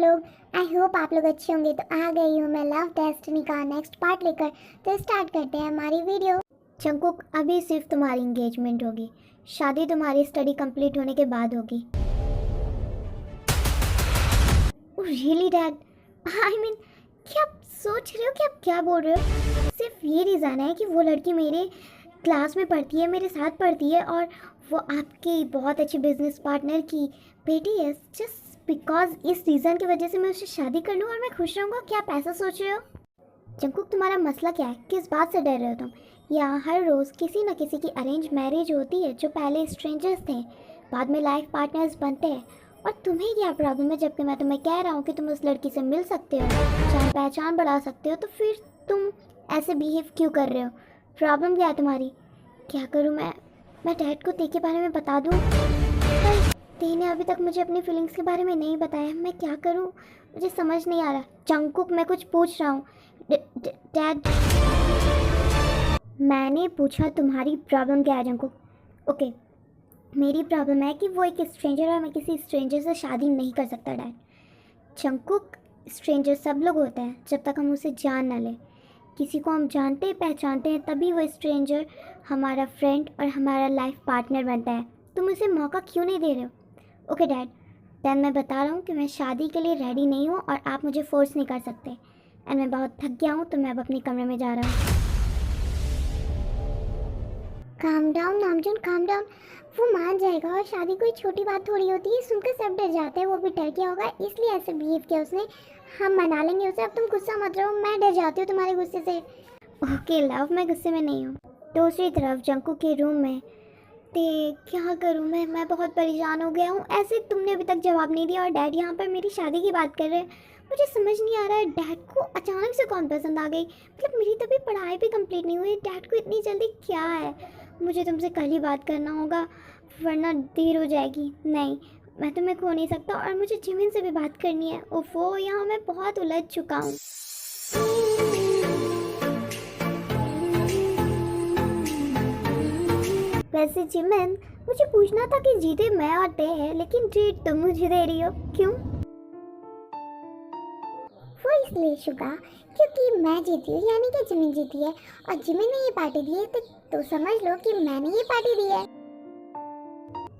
लोग। I hope आप लोग अच्छे होंगे। तो आ गई हूँ मैं लव डेस्टिनी का नेक्स्ट पार्ट लेकर। तो स्टार्ट करते हैं हमारी वीडियो। जंगकुक, अभी सिर्फ तुम्हारी एंगेजमेंट होगी, शादी तुम्हारी स्टडी कंप्लीट होने के बाद होगी। Really dad? आई मीन, क्या आप सोच रहे हो कि आप क्या बोल रहे हो? सिर्फ ये रीज़न है कि वो लड़की मेरे क्लास में पढ़ती है, मेरे साथ पढ़ती है और वो आपके बहुत अच्छे बिजनेस पार्टनर की बेटी है। जस्ट बिकॉज इस रीज़न की वजह से मैं उससे शादी कर लूँ और मैं खुश रहूँगा? क्या आप ऐसा सोच रहे हो? जंगकुक, तुम्हारा मसला क्या है? किस बात से डर रहे हो तुम? या हर रोज़ किसी न किसी की अरेंज मैरिज होती है जो पहले स्ट्रेंजर्स थे, बाद में लाइफ पार्टनर्स बनते हैं। और तुम्हें क्या प्रॉब्लम है? जबकि मैं तुम्हें कह रहा हूँ कि तुम उस लड़की से मिल सकते हो, चाहे पहचान बढ़ा सकते हो, तो फिर तुम ऐसे बिहेव क्यों कर रहे हो? प्रॉब्लम क्या है तुम्हारी? क्या करूँ मैं डैड को ते के बारे में बता दूँ? पर ते ने अभी तक मुझे अपनी फीलिंग्स के बारे में नहीं बताया। मैं क्या करूँ? मुझे समझ नहीं आ रहा। जंगकुक, मैं कुछ पूछ रहा हूँ। डैड, मैंने पूछा तुम्हारी प्रॉब्लम क्या है जंगकुक? ओके, मेरी प्रॉब्लम है कि वो एक स्ट्रेंजर है और मैं किसी स्ट्रेंजर से शादी नहीं कर सकता डैड। जंगकुक, स्ट्रेंजर सब लोग होते हैं जब तक हम उसे जान ना लें। किसी को हम जानते पहचानते हैं तभी वो स्ट्रेंजर हमारा फ्रेंड और हमारा लाइफ पार्टनर बनता है। तुम उसे मौका क्यों नहीं दे रहे हो? ओके डैड, देन मैं बता रहा हूँ कि मैं शादी के लिए रेडी नहीं हूँ और आप मुझे फोर्स नहीं कर सकते। एंड मैं बहुत थक गया हूँ, तो मैं अब अपने कमरे में जा रहा हूँ। Calm down नामजुन, calm down. वो मान जाएगा और शादी कोई छोटी बात थोड़ी होती है। सुनकर सब डर जाते हैं। वो भी डर गया होगा, इसलिए ऐसे बिहेव किया उसने। हम मना लेंगे उसे। अब तुम गुस्सा मत रहो, मैं डर जाती हूँ तुम्हारे गुस्से से। ओके लव, मैं गुस्से में नहीं हूँ। दूसरी तरफ जंकू के रूम में ते क्या करूँ मैं बहुत परेशान हो गया हूँ। ऐसे तुमने अभी तक जवाब नहीं दिया और डैड यहाँ पर मेरी शादी की बात कर रहे हैं। मुझे समझ नहीं आ रहा है, डैड को अचानक से कौन पसंद आ गई? मतलब मेरी तभी पढ़ाई भी कंप्लीट नहीं हुई, डैड को इतनी जल्दी क्या है? मुझे तुमसे कल ही बात करना होगा वरना देर हो जाएगी। नहीं, मैं तुम्हें खो नहीं सकता और मुझे जिमिन से भी बात करनी है। ओफो, यहाँ मैं बहुत उलझ चुका हूँ। वैसे जिमिन, मुझे पूछना था कि जीते मैं और ते हैं, लेकिन ट्रीट तुम मुझे दे रही हो, क्यों? वो इसलिए शुगा, क्योंकि मैं जीती हूँ, यानी कि जिमिन जीती है और जिमिन ने ये पार्टी दी है, तो समझ लो कि मैंने ये पार्टी दी है।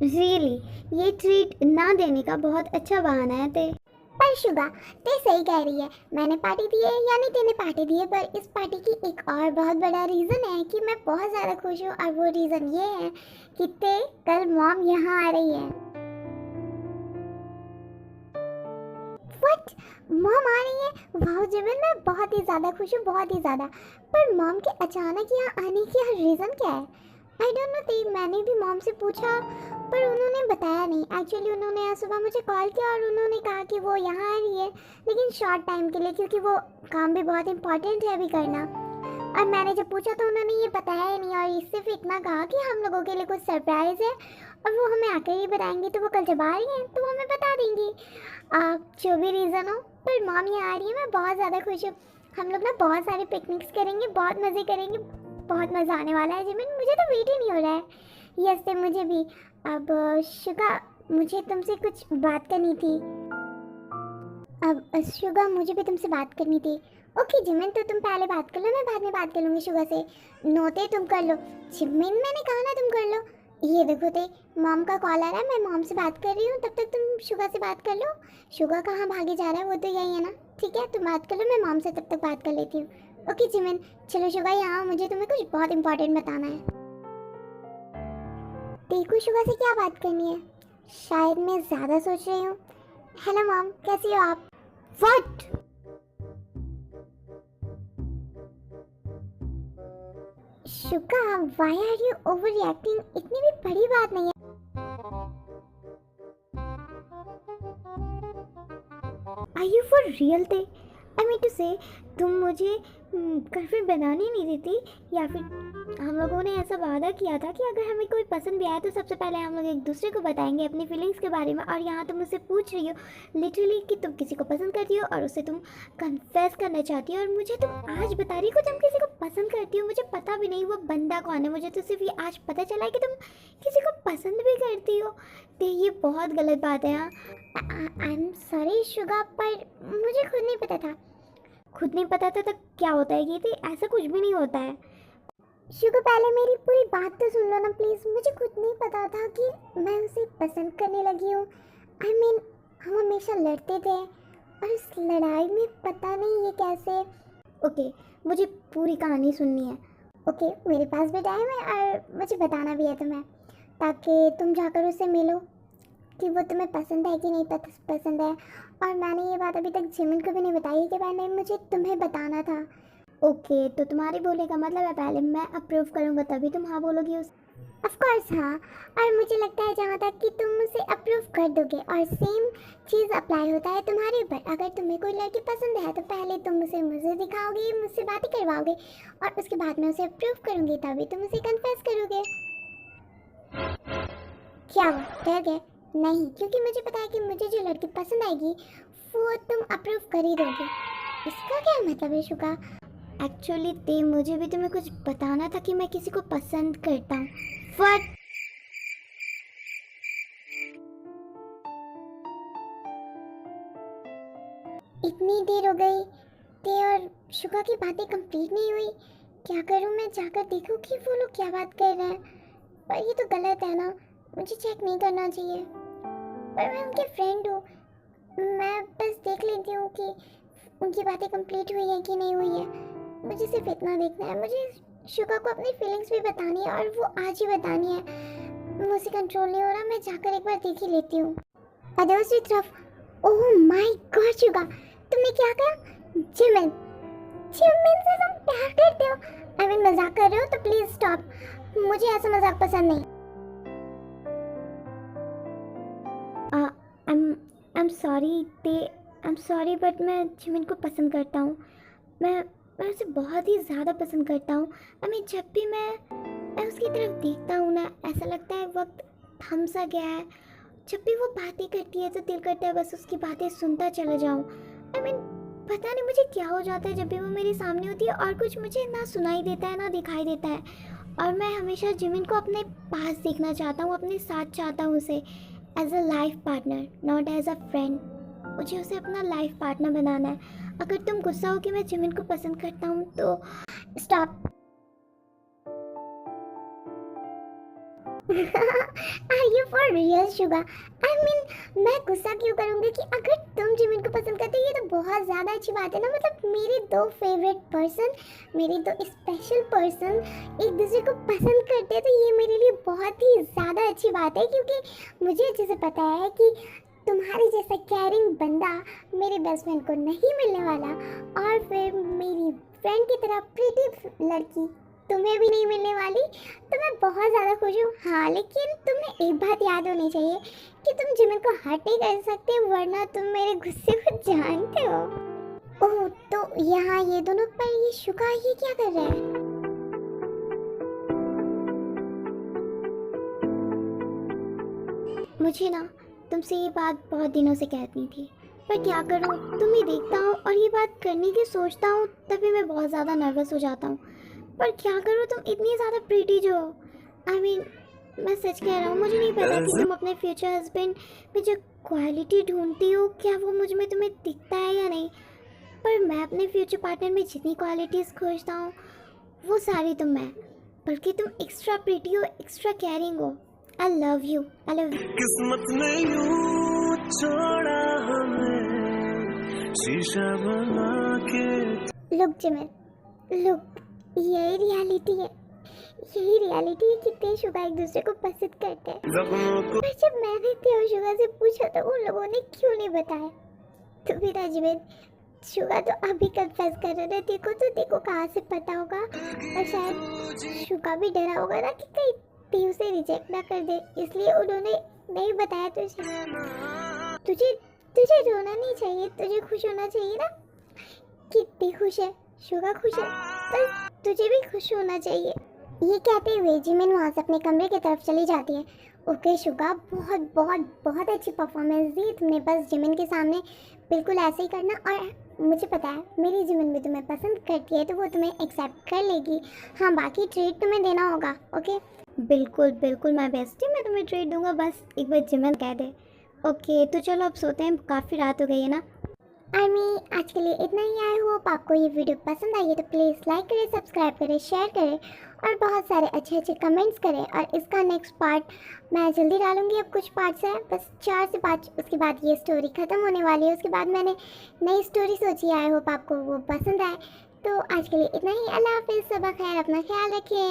रियली, ये ट्रीट ना देने का बहुत अच्छा बहाना है ते। पर शुगा, ते सही कह रही है, मैंने पार्टी दी है यानी तेने पार्टी दी है। पर इस पार्टी की एक और बहुत बड़ा रीज़न है कि मैं बहुत ज़्यादा खुश हूँ और वो रीज़न ये है कि ते कल मॉम यहाँ आ रही है। व्हाट? मॉम आ रही है? वाह जिमिन, मैं बहुत ही ज़्यादा खुश हूँ, बहुत ही ज़्यादा। पर मॉम के अचानक यहाँ आने की रीज़न क्या है? आई डोंट नो ती, मैंने भी मॉम से पूछा पर उन्होंने बताया नहीं। एक्चुअली उन्होंने आज सुबह मुझे कॉल किया और उन्होंने कहा कि वो यहाँ आ रही है, लेकिन शॉर्ट टाइम के लिए, क्योंकि वो काम भी बहुत इंपॉर्टेंट है अभी करना। और मैंने जब पूछा तो उन्होंने ये बताया ही नहीं और सिर्फ इतना कहा कि हम लोगों के लिए कुछ सरप्राइज़ है और वो हमें आकर ही बताएंगे। तो वो कल जब आ रही हैं तो वो हमें बता देंगी। जो भी रीज़न हो, पर मॉम यहाँ आ रही है, मैं बहुत ज़्यादा खुश हूँ। हम लोग ना बहुत सारे पिकनिक्स करेंगे, बहुत मज़े करेंगे, बहुत मज़ा आने वाला है जिमिन। मुझे तो वेट ही नहीं हो रहा है। यस, मुझे भी। अब शुगा, मुझे तुमसे कुछ बात करनी थी। अब शुगा, मुझे भी तुमसे बात करनी थी। ओके जिमिन, तो तुम पहले बात कर लो, मैं बाद में बात कर लूँगी शुगा से। नोते तुम कर लो। जिमिन, मैंने कहा ना तुम कर लो। ये देखो ते, मॉम का कॉल आ रहा है, मैं मॉम से बात कर रही हूँ, तब तक तुम शुगा से बात कर लो। शुगा कहाँ भागे जा रहा है? वो तो यही है ना। ठीक है, तुम बात कर लो, मैं मॉम से तब तक बात कर लेती हूँ। ओके जिमिन, चलो शुगा यहाँ, मुझे तुम्हें कुछ बहुत इंपॉर्टेंट बताना है। देखो शुगा से क्या बात करनी है? शायद मैं ज़्यादा सोच रही हूँ। हेलो मॉम, कैसी हो आप? व्हाट? शुगा, why are you over reacting? इतनी भी बड़ी बात नहीं है। आर यू फॉर रियल थे? आई मीन टू से, तुम मुझे गर्लफ्रेंड बनाने नहीं देती, या फिर हम लोगों ने ऐसा वादा किया था कि अगर हमें कोई पसंद भी आया तो सबसे पहले हम लोग एक दूसरे को बताएंगे अपनी फीलिंग्स के बारे में, और यहाँ तुम मुझसे पूछ रही हो लिटरली कि तुम किसी को पसंद करती हो और उसे तुम कन्फेस करना चाहती हो, और मुझे तुम आज बता रही हो कि तुम किसी को पसंद करती हो। मुझे पता भी नहीं वो बंदा कौन है, मुझे तो सिर्फ ये आज पता चला है कि तुम किसी को पसंद भी करती हो। तो ये बहुत गलत बात है। हाँ, आई एम सॉरी शुगा, पर मुझे खुद नहीं पता था। खुद नहीं पता था तो क्या होता है कि ऐसा कुछ भी नहीं होता है। शुगा पहले मेरी पूरी बात तो सुन लो ना प्लीज़। मुझे खुद नहीं पता था कि मैं उसे पसंद करने लगी हूँ। आई मीन हम हमेशा लड़ते थे और इस लड़ाई में पता नहीं ये कैसे। ओके, मुझे पूरी कहानी सुननी है। ओके, मेरे पास भी टाइम है और मुझे बताना भी है तुम्हें, ताकि तुम जाकर उससे मिलो कि वो तुम्हें पसंद है कि नहीं पसंद है। और मैंने ये बात अभी तक जिमिन को भी नहीं बताई कि मैंने मुझे तुम्हें बताना था। ओके, तो तुम्हारे बोले का मतलब है पहले मैं अप्रूव करूँगा तभी तुम हाँ बोलोगी उस। ऑफ कोर्स हाँ। और मुझे लगता है जहाँ तक कि तुम उसे अप्रूव कर दोगे, और सेम चीज़ अप्लाई होता है तुम्हारे ऊपर। अगर तुम्हें कोई लड़की पसंद है तो पहले तुम उसे मुझे दिखाओगे, मुझसे बातें करवाओगे, और उसके बाद मैं उसे अप्रूव करूँगी, तभी तुम उसे कन्फेस करोगे। क्या हुआ, डर गए? नहीं, क्योंकि मुझे पता है कि मुझे जो लड़की पसंद आएगी वो तुम अप्रूव कर ही दोगे। इसका क्या मतलब है शुगा? एक्चुअली ते मुझे भी तुम्हें कुछ बताना था कि मैं किसी को पसंद करता हूँ। What? इतनी देर हो गई, ते और शुगा की बातें कंप्लीट नहीं हुई। क्या करूँ मैं? जाकर देखूँ कि वो लोग क्या बात कर रहे हैं। पर ये तो गलत है ना, मुझे चेक नहीं करना चाहिए। पर मैं उनके फ्रेंड हूँ, मैं बस देख लेती हूँ कि उनकी बातें कंप्लीट हुई है कि नहीं हुई है। मुझे सिर्फ इतना देखना है। मुझे शुगा को अपनी फीलिंग्स भी बतानी है, और वो आज ही बतानी है। मुझसे कंट्रोल नहीं हो रहा, मैं जाकर एक बार देख ही लेती हूँ। और दूसरी तरफ, ओह माय गॉड शुगा, तुमने क्या कहा? जिमिन, जिमिन से तुम प्यार करते हो? आई मीन मजाक कर रहे हो तो प्लीज स्टॉप, मुझे ऐसा मजाक पसंद नहीं। आई एम सॉरी ते, आई एम सॉरी, बट मैं जिमिन को पसंद करता हूँ। मैं उसे बहुत ही ज़्यादा पसंद करता हूँ। आई मीन जब भी मैं उसकी तरफ देखता हूँ ना, ऐसा लगता है वक्त थम सा गया है। जब भी वो बातें करती है तो दिल करता है बस उसकी बातें सुनता चला जाऊँ। आई मीन पता नहीं मुझे क्या हो जाता है जब भी वो मेरे सामने होती है, और कुछ मुझे ना सुनाई देता है ना दिखाई देता है। और मैं हमेशा जिमिन को अपने पास देखना चाहता हूँ, अपने साथ चाहता हूँ उसे as a life partner, not as a friend. मुझे उसे अपना लाइफ पार्टनर बनाना है। अगर तुम गुस्सा हो कि मैं जिमिन को पसंद करता हूँ तो stop. Are you for real Suga? I mean मैं गुस्सा क्यों करूँगी कि अगर तुम जिमिन को पसंद करते हो? ये तो बहुत ज़्यादा अच्छी बात है ना। मतलब मेरे दो फेवरेट पर्सन, मेरे दो स्पेशल पर्सन एक दूसरे को पसंद करते हैं, तो ये मेरे लिए बहुत ही ज़्यादा अच्छी बात है। क्योंकि मुझे अच्छे से पता है कि तुम्हारे जैसा केयरिंग बंदा मेरे बेस्ट फ्रेंड को नहीं मिलने वाला, और फिर मेरी फ्रेंड की तरह प्रीटी लड़की तुम्हें भी नहीं मिलने वाली। तो मैं बहुत ज़्यादा खुश हूँ। हाँ, लेकिन तुम्हें एक बात याद होनी चाहिए कि तुम जिमिन को हर्ट नहीं कर सकते, वरना तुम मेरे गुस्से को जानते हो। ओह, तो यहाँ ये दोनों, पर ये शुगा ये क्या कर रहा है? मुझे ना तुमसे ये बात बहुत दिनों से कहनी थी, पर क्या करूँ, तुम ही देखता हूँ और ये बात करने की सोचता हूँ तभी मैं बहुत ज़्यादा नर्वस हो जाता हूँ। पर क्या करूँ, तुम इतनी ज़्यादा प्रीटी जो हो। आई मीन मैं सच कह रहा हूँ, मुझे नहीं पता कि तुम अपने फ्यूचर हस्बैंड में जो क्वालिटी ढूंढती हो क्या वो मुझ में तुम्हें दिखता है या नहीं। पर मैं अपने फ्यूचर पार्टनर में जितनी क्वालिटीज़ खोजता हूँ वो सारी तुम में, बल्कि तुम एक्स्ट्रा प्रीटी हो, एक्स्ट्रा केयरिंग हो। I love you, I love you. किस्मत ने यूं छोड़ा हमें शीशा बना के। लुक जिमिन, लुक, यही रियलिटी है। यही रियलिटी है कि ते शुगा एक दूसरे को पसंद करते हैं। पर जब मैंने ते और शुगा से पूछा तो उन लोगों ने क्यों नहीं बताया? तो फिर जिमिन, शुगा तो अभी कन्फेस कर रहे थे, देखो कहाँ से पता होगा। और शायद शुगा भी डरा होगा ना कि कहीं ते उसे रिजेक्ट ना कर दे, इसलिए उन्होंने नहीं बताया तुझे। तुझे रोना नहीं चाहिए, तुझे खुश होना चाहिए ना कि ते खुश है, शुगा खुश है, बस तुझे भी खुश होना चाहिए। ये कहते हुए जिमिन वहाँ से अपने कमरे की तरफ चली जाती है। ओके शुगा, बहुत बहुत बहुत अच्छी परफॉर्मेंस दी तुमने। बस जिमिन के सामने बिल्कुल ऐसे ही करना, और मुझे पता है मेरी जिमिन भी तुम्हें पसंद करती है तो वो तुम्हें एक्सेप्ट कर लेगी। हाँ, बाकी ट्रीट तुम्हें देना होगा। ओके, बिल्कुल बिल्कुल माय बेस्टी, मैं तुम्हें ट्रीट दूंगा, बस एक बार जिमिन कह दे। ओके तो चलो अब सोते हैं, काफ़ी रात हो गई है ना। आर्मी आज के लिए इतना ही। आई होप आपको ये वीडियो पसंद आई है तो प्लीज़ लाइक करें, सब्सक्राइब करें, शेयर करें और बहुत सारे अच्छे अच्छे कमेंट्स करें। और इसका नेक्स्ट पार्ट मैं जल्दी डालूंगी। अब कुछ पार्ट्स हैं, बस 4 से 5, उसके बाद ये स्टोरी ख़त्म होने वाली है। उसके बाद मैंने नई स्टोरी सोची है। आई होप आपको वो पसंद आए। तो आज के लिए इतना ही। अल्लाह हाफिज़, सबा खैर, अपना ख्याल रखें।